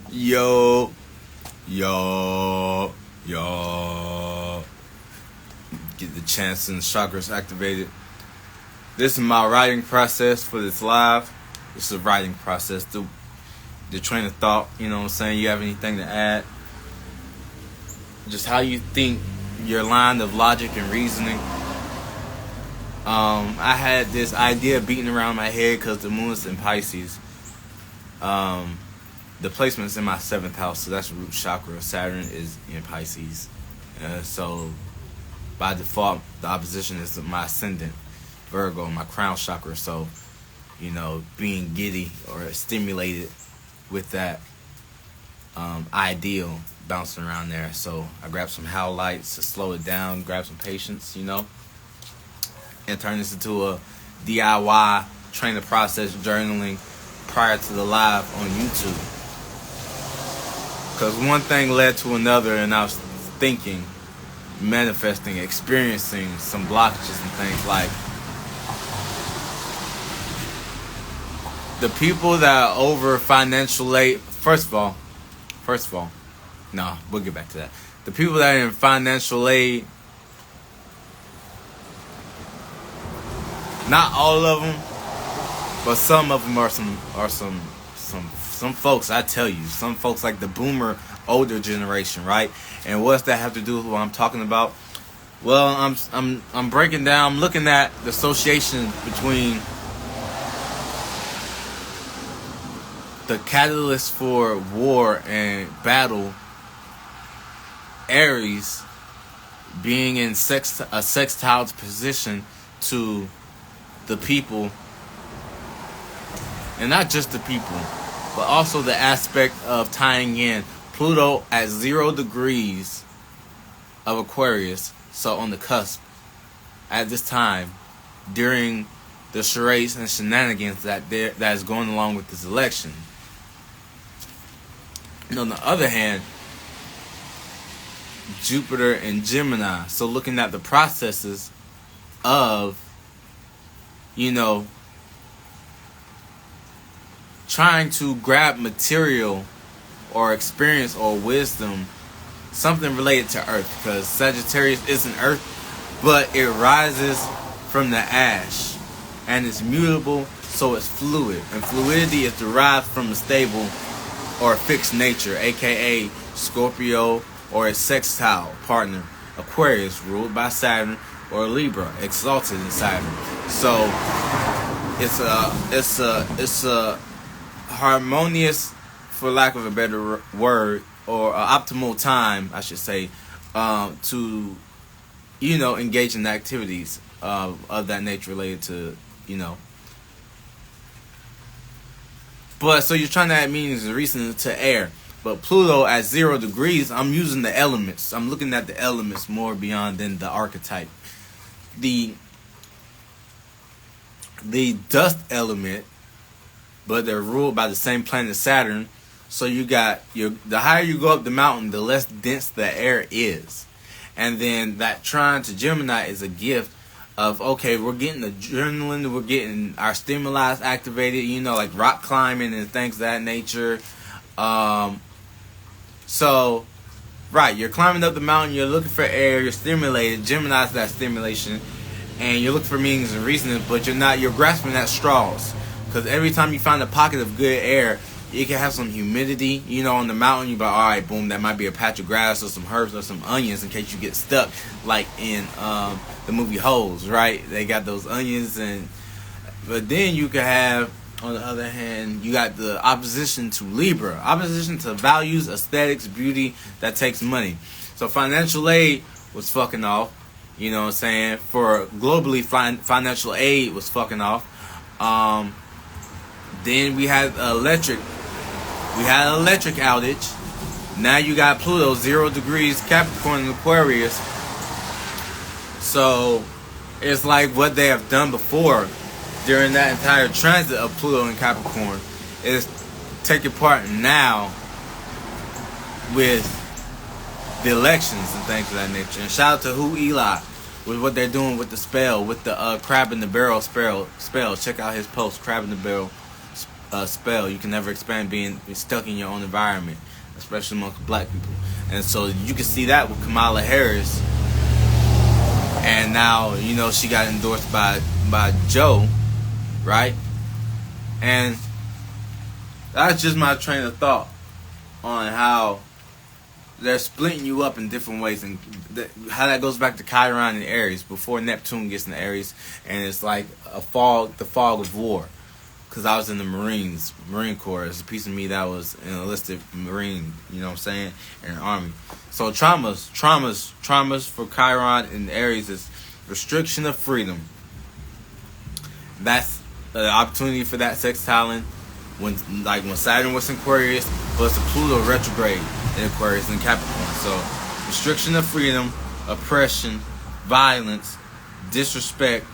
Yo, yo, yo. Get the chants and chakras activated. This is my writing process for this live. This is a writing process. The train of thought, you know what I'm saying? You have anything to add? Just how you think, your line of logic and reasoning. I had this idea beating around my head because the moon is in Pisces. The placement's in my 7th house, so that's root chakra. Saturn is in Pisces. So by default, the opposition is my ascendant, Virgo, my crown chakra. So, you know, being giddy or stimulated with that ideal bouncing around there. So I grabbed some howlights to slow it down, grab some patience, you know, and turn this into a DIY train the process journaling prior to the live on YouTube. Because one thing led to another, and I was thinking, manifesting, experiencing some blockages and things like the people that are over financial aid. First of all, no, we'll get back to that. The people that are in financial aid, not all of them, but some of them are some folks. I tell you, some folks like the boomer older generation, right? And what's that have to do with what I'm talking about? Well, I'm breaking down. I'm looking at the association between the catalyst for war and battle, Aries, being in a sextiles position to the people, and not just the people, but also the aspect of tying in Pluto at 0 degrees of Aquarius, so on the cusp at this time during the charades and shenanigans that is going along with this election. And on the other hand, Jupiter and Gemini, so looking at the processes of, you know, trying to grab material or experience or wisdom, something related to Earth, because Sagittarius isn't Earth, but it rises from the ash and it's mutable, so it's fluid, and fluidity is derived from a stable or fixed nature, aka Scorpio, or a sextile partner, Aquarius, ruled by Saturn, or Libra, exalted in Saturn. So it's a harmonious, for lack of a better word, or optimal time, I should say, to, you know, engage in activities of that nature related to, you know. But so you're trying to add meanings and reason to air. But Pluto at 0 degrees, I'm using the elements. I'm looking at the elements more beyond than the archetype. The dust element, but they're ruled by the same planet Saturn. So you got the higher you go up the mountain, the less dense the air is. And then that trine to Gemini is a gift of, okay, we're getting the adrenaline, we're getting our stimuli activated, you know, like rock climbing and things of that nature. So, right, you're climbing up the mountain, you're looking for air, you're stimulated, Gemini's that stimulation, and you're looking for meanings and reasoning, but you're grasping at straws. Because every time you find a pocket of good air, you can have some humidity, you know, on the mountain. You're like, all right, boom, that might be a patch of grass or some herbs or some onions in case you get stuck, like in the movie Holes, right? They got those onions, but then you can have, on the other hand, you got the opposition to Libra, opposition to values, aesthetics, beauty that takes money. So financial aid was fucking off, you know what I'm saying? For globally, financial aid was fucking off. Then we had electric outage. Now you got Pluto 0 degrees Capricorn and Aquarius. So it's like what they have done before during that entire transit of Pluto and Capricorn is taking part now with the elections and things of that nature. And shout out to Eli with what they're doing with the spell, with the crab in the barrel spell. Check out his post, crab in the barrel spell. You can never expand being stuck in your own environment, especially amongst black people. And so you can see that with Kamala Harris. And now, you know, she got endorsed by Joe, right? And that's just my train of thought on how they're splitting you up in different ways, and how that goes back to Chiron and Aries before Neptune gets in Aries, and it's like the fog of war. Because I was in the Marine Corps. There's a piece of me that was an enlisted Marine, you know what I'm saying, in the Army. So traumas for Chiron and Aries is restriction of freedom. That's the opportunity for that sextiling when Saturn was in Aquarius, plus the Pluto retrograde in Aquarius and Capricorn. So restriction of freedom, oppression, violence, disrespect,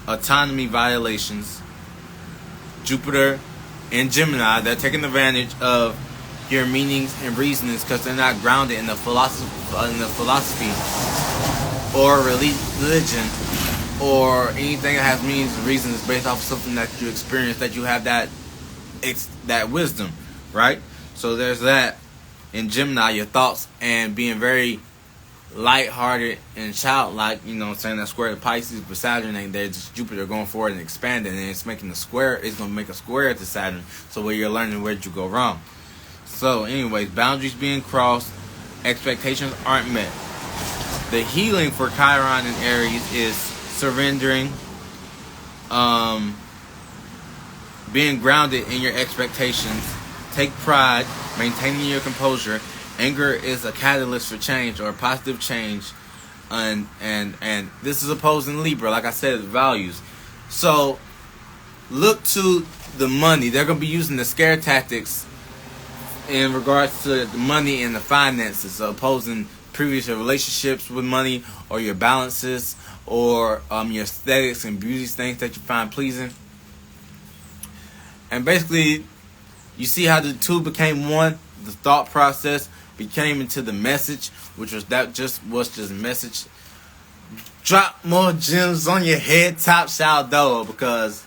autonomy violations. Jupiter and Gemini, they're taking advantage of your meanings and reasonings because they're not grounded in the philosophy or religion or anything that has meanings and reasons based off of something that you experience, that you have that wisdom, right? So there's that in Gemini, your thoughts, and being very lighthearted and childlike, you know what I'm saying? That square to Pisces, but Saturn ain't there. Just Jupiter going forward and expanding, and it's making a square. It's going to make a square to Saturn. So where you're learning, where'd you go wrong? So anyways, boundaries being crossed, expectations aren't met. The healing for Chiron and Aries is surrendering, being grounded in your expectations, take pride, maintaining your composure. Anger is a catalyst for change or positive change, and this is opposing Libra, like I said, values. So look to the money. They're going to be using the scare tactics in regards to the money and the finances, so opposing previous relationships with money, or your balances, or your aesthetics and beauty things that you find pleasing. And basically, you see how the two became one. The thought process became into the message, which was just message. Drop more gems on your head, top shout though, because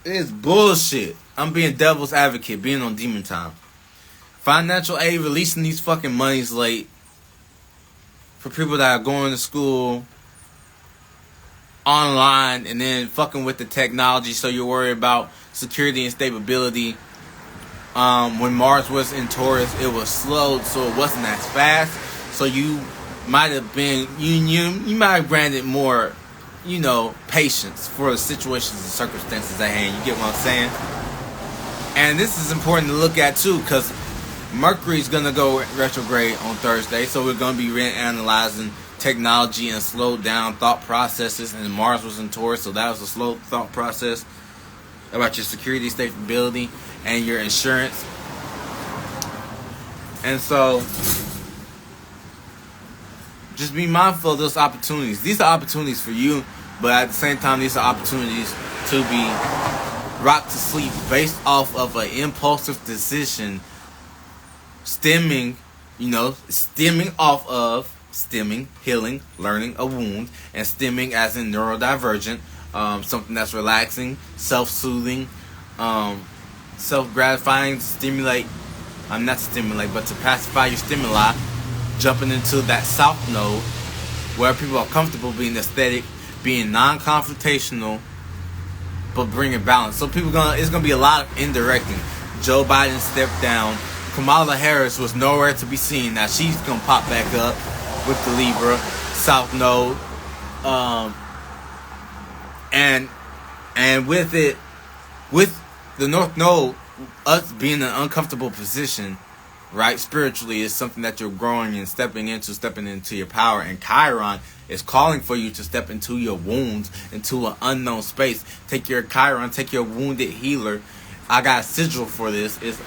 it's bullshit. I'm being devil's advocate, being on demon time. Financial aid, releasing these fucking monies late for people that are going to school online and then fucking with the technology, so you're worried about security and stability. When Mars was in Taurus, it was slow, so it wasn't as fast. So you might have been you might have granted more, patience for the situations and circumstances at hand. You get what I'm saying? And this is important to look at too, because Mercury's gonna go retrograde on Thursday, so we're gonna be reanalyzing technology and slowed down thought processes. And Mars was in Taurus, so that was a slow thought process about your security, stability, and your insurance. And so just be mindful of those opportunities. These are opportunities for you, but at the same time, these are opportunities to be rocked to sleep based off of an impulsive decision stemming healing, learning a wound, and stemming as in neurodivergent, something that's relaxing, self-soothing, self-gratifying, not stimulate, but to pacify your stimuli, jumping into that south node where people are comfortable being aesthetic, being non-confrontational, but bringing balance. So it's gonna be a lot of indirecting. Joe Biden stepped down. Kamala Harris was nowhere to be seen. Now she's gonna pop back up with the Libra South Node, and with the North Node, us being in an uncomfortable position, right? Spiritually, is something that you're growing and stepping into your power. And Chiron is calling for you to step into your wounds, into an unknown space. Take your Chiron, take your wounded healer. I got a sigil for this. It's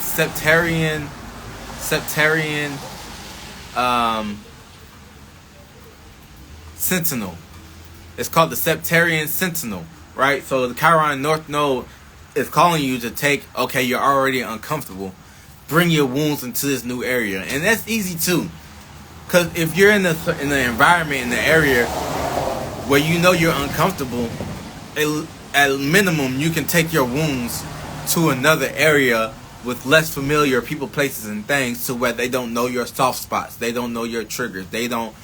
septarian sentinel. It's called the Septarian Sentinel, right? So the Chiron North Node is calling you to you're already uncomfortable. Bring your wounds into this new area. And that's easy too. Because if you're in the environment, in the area where you know you're uncomfortable, at minimum you can take your wounds to another area with less familiar people, places, and things, to where they don't know your soft spots, they don't know your triggers, they don't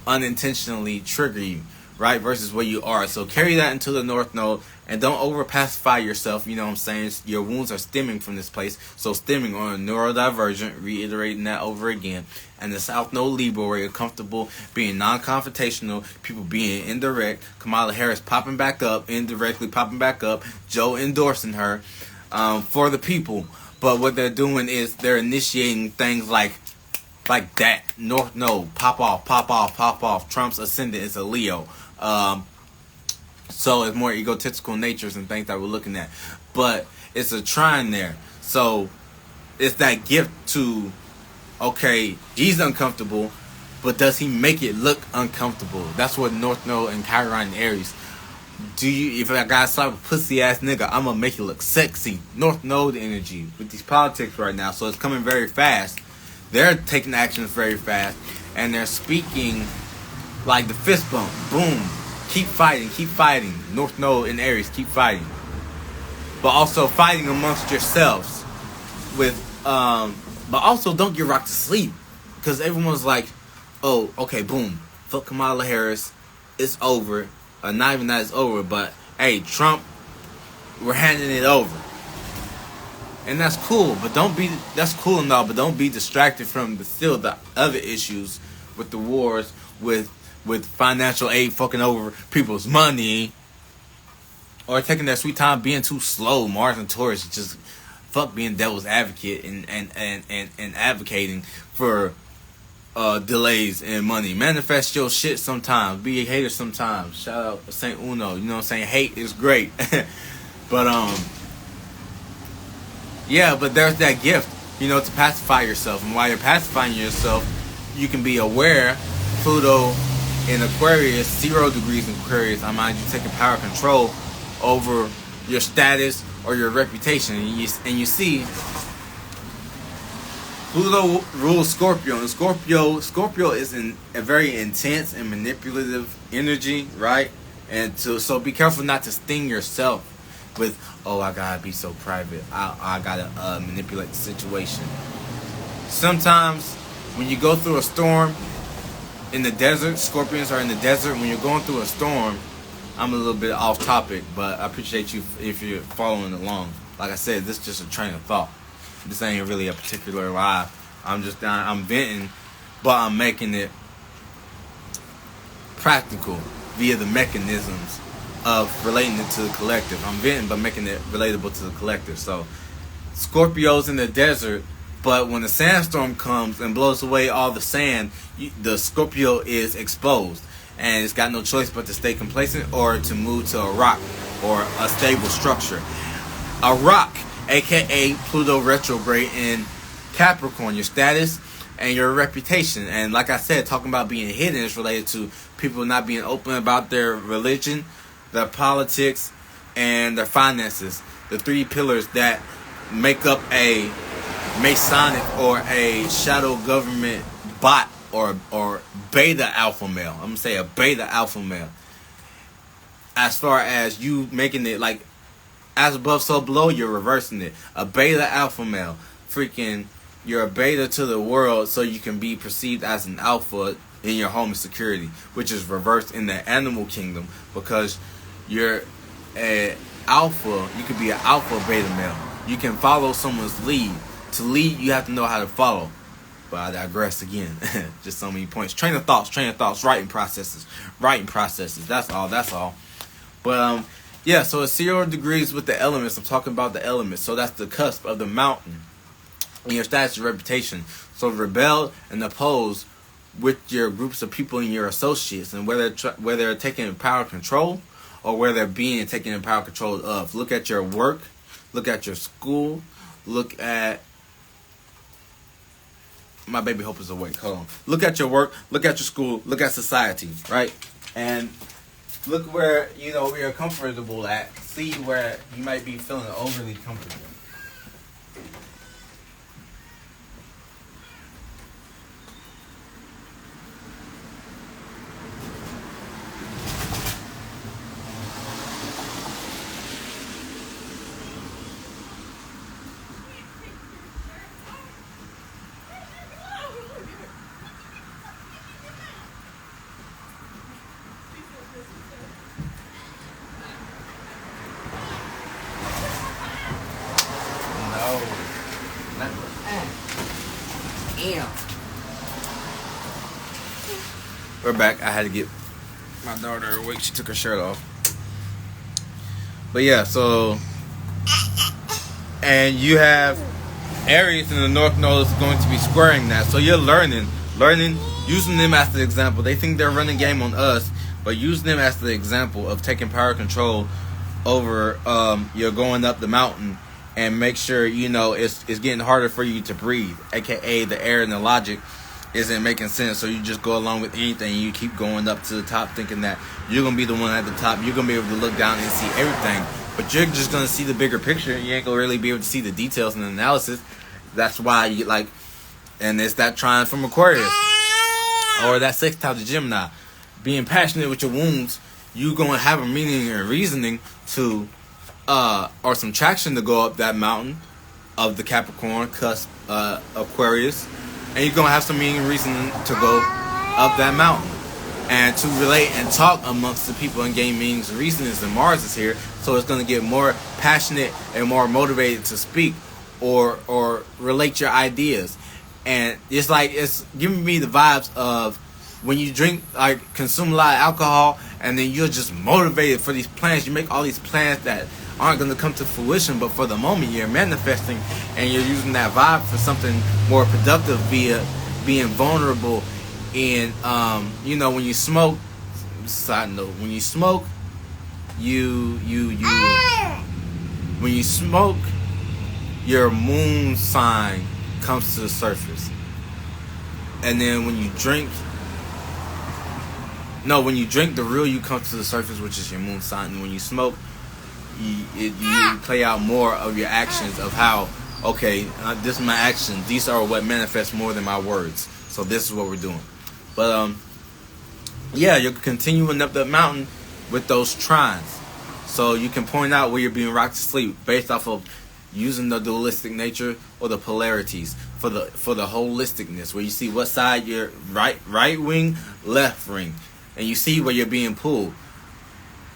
unintentionally trigger you, right? Versus where you are. So carry that into the North Node, and don't over pacify yourself. You know what I'm saying? Your wounds are stemming from this place. So stemming on a neurodivergent, reiterating that over again. And the South Node Libra, where you're comfortable being non-confrontational, people being indirect. Kamala Harris popping back up, indirectly popping back up. Joe endorsing her for the people. But what they're doing is they're initiating things like that. North Node, pop off, pop off, pop off. Trump's ascendant is a Leo. So it's more egotistical natures and things that we're looking at. But it's a trine there. So it's that gift to, okay, he's uncomfortable, but does he make it look uncomfortable? That's what North Node and Chiron and Aries. If I got slap a pussy ass nigga, I'm gonna make it look sexy. North Node energy with these politics right now. So it's coming very fast. They're taking actions very fast. And they're speaking like the fist bump. Boom. Keep fighting, keep fighting. North Node and Aries, keep fighting. But also fighting amongst yourselves. But also don't get rocked to sleep. Because everyone's like, oh, okay, boom. Fuck Kamala Harris. It's over. Not even that it's over, but hey, Trump, we're handing it over. And that's cool, but that's cool and all, but don't be distracted from the other issues with the wars, with financial aid fucking over people's money, or taking their sweet time being too slow. Mars and Taurus just fuck being devil's advocate and advocating for delays in money. Manifest your shit sometimes. Be a hater sometimes. Shout out to Saint Uno. You know what I'm saying? Hate is great. But yeah, but there's that gift, to pacify yourself. And while you're pacifying yourself, you can be aware. Pluto in Aquarius, 0 degrees in Aquarius, I mind you, taking power control over your status or your reputation. And you see, Pluto rules Scorpio, and Scorpio is a very intense and manipulative energy, right? And so be careful not to sting yourself with, oh, I gotta be so private, I gotta manipulate the situation. Sometimes when you go through a storm in the desert, Scorpions are in the desert. When you're going through a storm, I'm a little bit off topic, but I appreciate you if you're following along. Like I said, this is just a train of thought. This ain't really a particular vibe. I'm venting, but I'm making it practical via the mechanisms of relating it to the collective. I'm venting, but making it relatable to the collective. So, Scorpio's in the desert, but when the sandstorm comes and blows away all the sand, the Scorpio is exposed. And it's got no choice but to stay complacent or to move to a rock or a stable structure. A rock, aka Pluto retrograde in Capricorn, your status and your reputation. And like I said, talking about being hidden is related to people not being open about their religion, their politics, and their finances. The 3 pillars that make up a Masonic or a shadow government bot or beta alpha male. I'm gonna say a beta alpha male. As far as you making it like as above, so below, you're reversing it. A beta alpha male. Freaking, you're a beta to the world so you can be perceived as an alpha in your home security, which is reversed in the animal kingdom because you're an alpha. You could be an alpha beta male. You can follow someone's lead. To lead, you have to know how to follow. But I digress again. Just so many points. Train of thoughts, writing processes. That's all. But yeah, so it's 0 degrees with the elements. I'm talking about the elements. So that's the cusp of the mountain in your status and reputation. So rebel and oppose with your groups of people and your associates, and whether they're taking power control or whether they're being taken power control of. Look at your work. Look at your school. Look at... My baby Hope is awake. Hold on. Look at your work. Look at your school. Look at society. Right? And look where, where you're comfortable at. See where you might be feeling overly comfortable. we're back. I had to get my daughter awake. She took her shirt off. But yeah, so, and you have Aries in the North Node is going to be squaring that. So you're learning, using them as the example. They think they're running game on us, but using them as the example of taking power control over you're going up the mountain, and make sure it's getting harder for you to breathe, aka the air and the logic isn't making sense, so you just go along with anything and you keep going up to the top thinking that you're gonna be the one at the top. You're gonna be able to look down and see everything, but you're just gonna see the bigger picture. You ain't gonna really be able to see the details and the analysis. That's why you and it's that trine from Aquarius or that sextile to Gemini. Being passionate with your wounds, you gonna have a meaning and reasoning to or some traction to go up that mountain of the Capricorn, cusp, Aquarius, and you're gonna have some meaning and reason to go up that mountain and to relate and talk amongst the people and gain meanings and reasonings. And Mars is here, so it's gonna get more passionate and more motivated to speak or relate your ideas. And it's giving me the vibes of when you drink, consume a lot of alcohol, and then you're just motivated for these plans. You make all these plans that aren't going to come to fruition, but for the moment you're manifesting, and you're using that vibe for something more productive via being vulnerable in, when you smoke, side note, when you smoke, when you smoke, your moon sign comes to the surface. And then when you drink, the real you comes to the surface, which is your moon sign. And when you smoke, you play out more of your actions of how, okay, this is my action. These are what manifests more than my words. So this is what we're doing. But you're continuing up the mountain with those trines. So you can point out where you're being rocked to sleep based off of using the dualistic nature or the polarities for the holisticness, where you see what side you're right wing, left wing, and you see where you're being pulled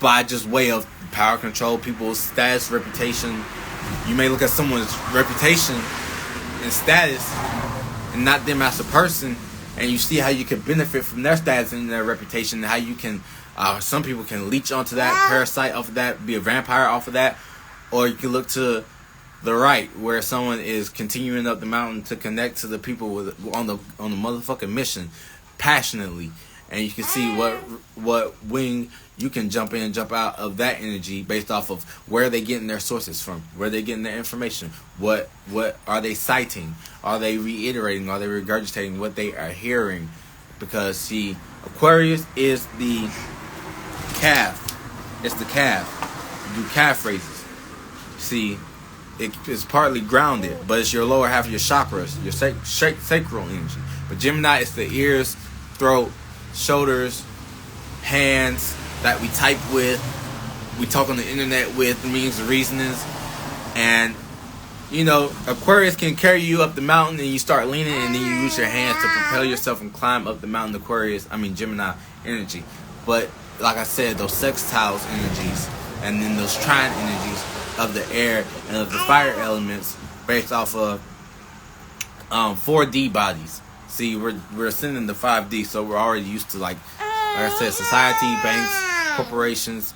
by just way of power control, people's status, reputation. You may look at someone's reputation and status and not them as a person, and you see how you can benefit from their status and their reputation, and how you can some people can leech onto that, parasite off of that, be a vampire off of that. Or you can look to the right, where someone is continuing up the mountain to connect to the people on the motherfucking mission passionately, and you can see what wing you can jump in and jump out of that energy based off of where they getting their sources from, where they getting their information, what are they citing, are they reiterating, are they regurgitating what they are hearing. Because see, Aquarius is the calf, it's the calf. You do calf raises. See, it's partly grounded, but it's your lower half of your chakras, your sacral energy. But Gemini is the ears, throat, shoulders, hands that we type with, we talk on the internet with, means and reasonings. And Aquarius can carry you up the mountain, and you start leaning, and then you use your hands to propel yourself and climb up the mountain. Gemini energy. But like I said, those sextiles energies, and then those trine energies of the air and of the fire elements based off of 4D bodies. See, we're ascending to 5D, so we're already used to like I said, society, banks, corporations,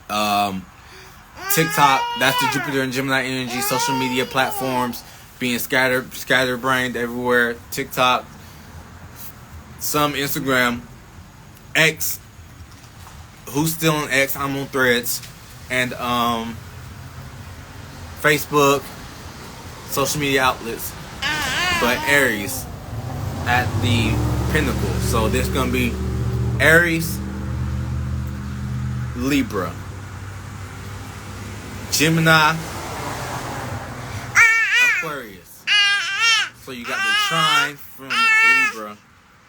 TikTok. That's the Jupiter and Gemini energy. Social media platforms being scatterbrained everywhere. TikTok, some Instagram, X. Who's still on X? I'm on Threads, and Facebook, social media outlets. But Aries at the pinnacle. So there's going to be Aries, Libra, Gemini, Aquarius. So you got the trine from Libra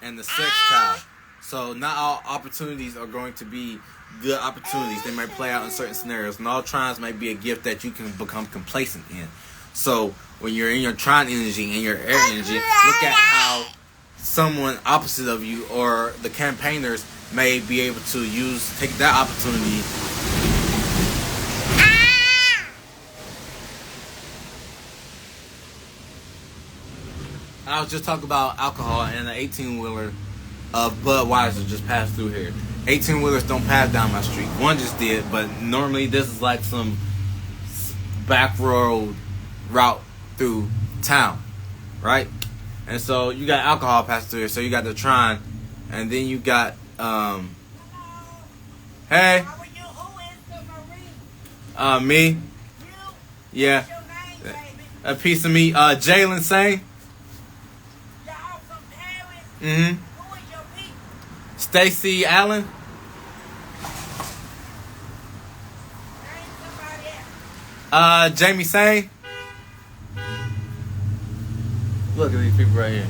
and the sextile. So not all opportunities are going to be good opportunities. They might play out in certain scenarios. And all trines might be a gift that you can become complacent in. So when you're in your trine energy and your air energy, look at how someone opposite of you or the campaigners may be able to take that opportunity. I was just talking about alcohol and an 18-wheeler of Budweiser just passed through here. 18-wheelers don't pass down my street. One just did, but normally this is like some back road route through town, right? And so you got alcohol passing through here. So you got the trine, and then you got hey, me, You? yeah, What's your name, baby? a piece of me, Jalen Sane, Y'all from Paris? mm-hmm, Who is your people? Stacy Allen, Name somebody else. Jamie Sane. Look at these people right here.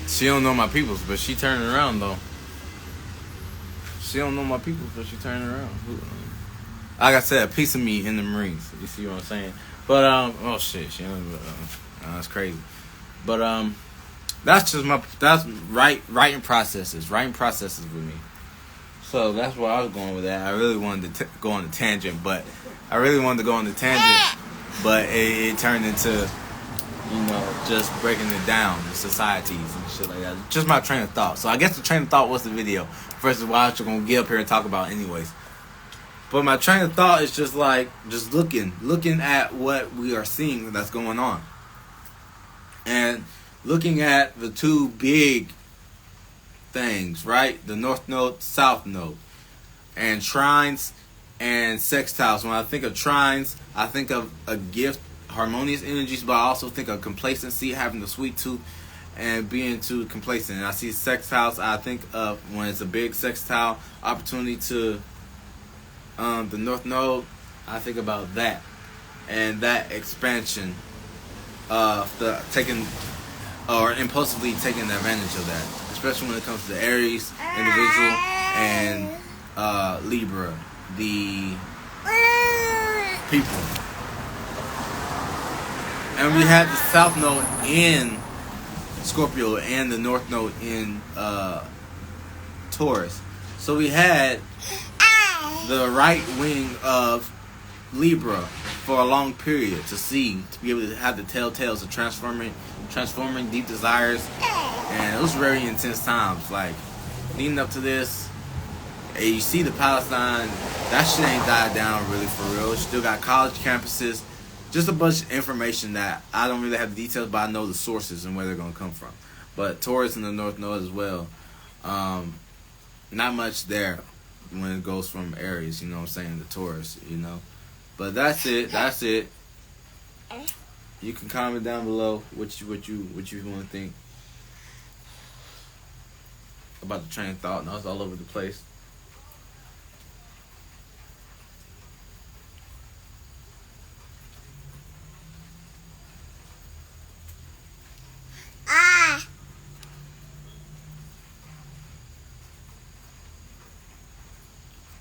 She don't know my peoples, but she turning around though. She don't know my peoples, but she turning around. Like I said, a piece of me in the Marines. You see what I'm saying? But oh shit, she don't. That's crazy. But that's just that's writing processes with me. So that's where I was going with that. I really wanted to go on the tangent, but it turned into, you know, just breaking it down, the societies and shit like that. Just my train of thought. So I guess the train of thought was the video versus what you're gonna get up here and talk about anyways. But my train of thought is just like, just looking at what we are seeing that's going on. And looking at the two big things, right? The north node, south node. And trines and sextiles. When I think of trines, I think of a gift, harmonious energies, but I also think of complacency, having the sweet tooth and being too complacent. And I see sextiles, I think of when it's a big sextile opportunity to the north node, I think about that and that expansion of the taking or impulsively taking advantage of that, especially when it comes to the Aries individual and Libra, the people. And we had the south node in Scorpio and the north node in Taurus. So we had the right wing of Libra for a long period to be able to have the telltales of transforming deep desires. And it was very intense times. Like, leading up to this, and you see the Palestine, that shit ain't died down really for real. Still got college campuses. Just a bunch of information that I don't really have the details, but I know the sources and where they're going to come from. But Taurus in the North Node as well. Not much there when it goes from Aries, you know what I'm saying, to Taurus, you know. But that's it. You can comment down below what you want to think about the train of thought. No, it's all over the place.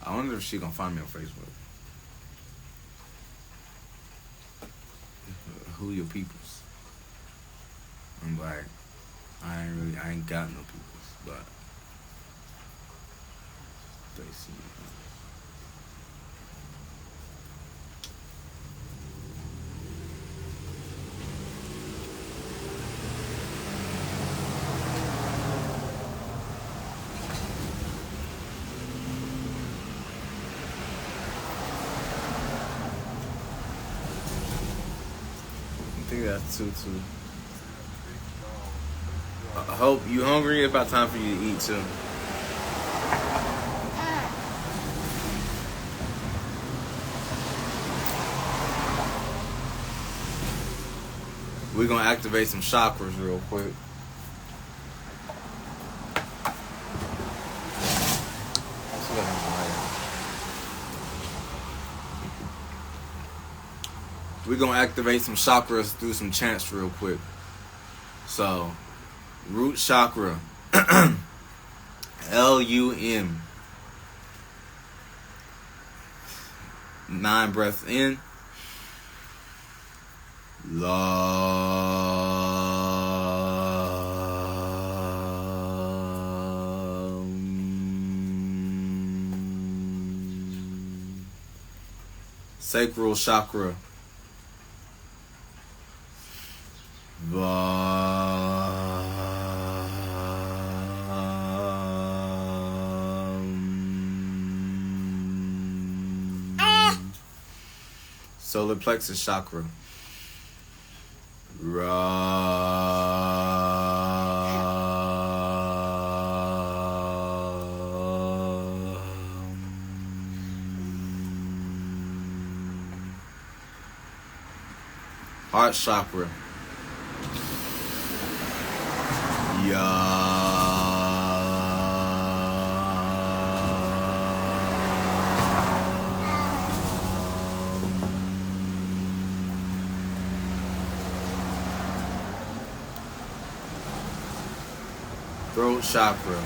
I wonder if she gonna find me on Facebook. Who your peoples? I'm like, I ain't got no peoples, but they see me. I think that's too. I hope you hungry. It's about time for you to eat too. We're gonna activate some chakras real quick. We're gonna activate some chakras through some chants real quick. So, root chakra, LUM. 9 breaths in, Sacral chakra. Solar plexus chakra. Heart chakra. Throat chakra.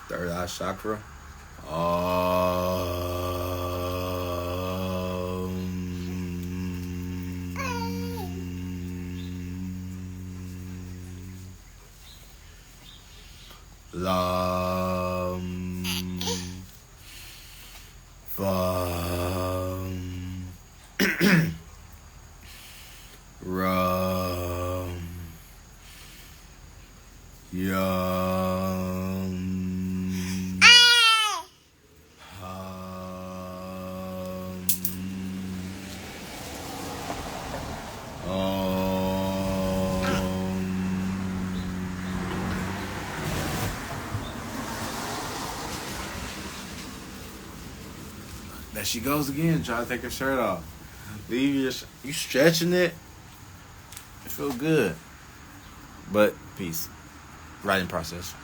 Third eye chakra. There she goes again, trying to take her shirt off. Leave your you stretching it. It feel good. But peace. Writing process.